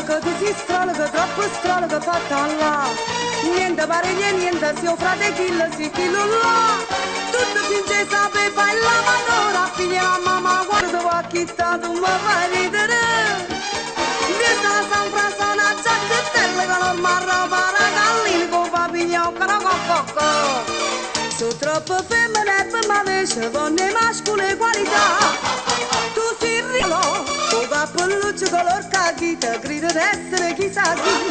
Astrologo, tu si astrologo, troppo astrologo, fatta là. Niente pare niente, se frate kill, si killo là. Tutto finge sape, fai la madonna, figlia mamma, guarda va chissà, tu mi fai ridere. Vista San Francisco, una giacchettella con il marro, paragallini, con papiglione, caracococco. Sono troppo femmine per me invece con le mascole qualità. Tu si riolo, tu cappelluccio color cacchi, ti grido d'essere chissà chi.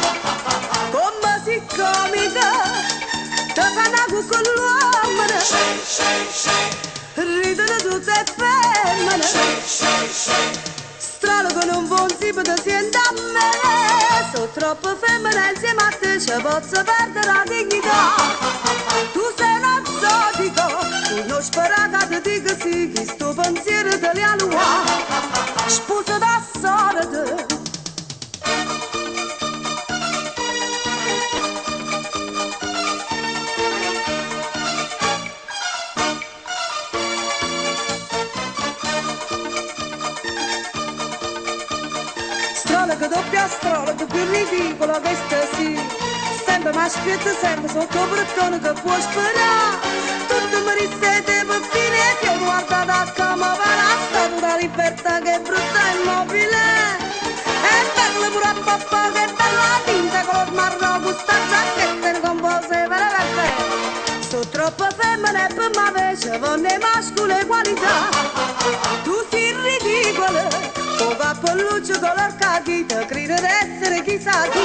Come si comica, ti fanno con l'uomo. Ridono tutte femmine. Astrologo non buon tipo ti senti a me. Sono troppo femmine insieme a te, ci posso perdere la dignità. Tu sei uno zotico, uno sparato di dico sì, chi sto pensiero italiano va, sposo da solito. Astrologo, doppio astrologo, più ridicolo che stasì. Sempre maschietto, sempre sotto bruttone che può sperare. Tutto mi risente per fine che ho guardato come va stato da libertà che è brutta e immobile. E bello pure a papà che bella tinta color marrone, questa giacchetta con pose per la sono troppo femmine per me invece con le mascole qualità. Tu sei ridicolo, tuo cappelluccio color cacchi, ti credo d'essere chissà chi.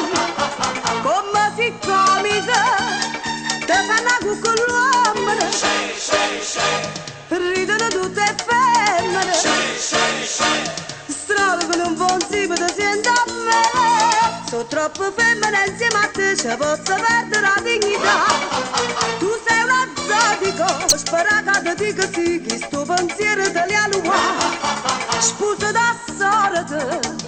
Come si comica, ti fanno con l'uomo. Ridono tutte femmine. Astrologo non buon tipo ti senti a me. Sono troppo femmine insieme a te, ci posso perdere la dignità. Tu sei uno zotico, sparato di così, chi sto pensiero italiano va, sposo da solito.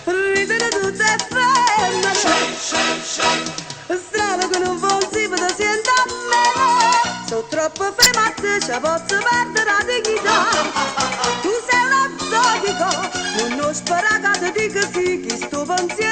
Ridono tutte femmine. Astrologo non buon tipo ti senti a me. Sono troppo femmine, ci posso perdere la dignità. Tu sei uno zotico, uno sparato di così, chi sto pensiero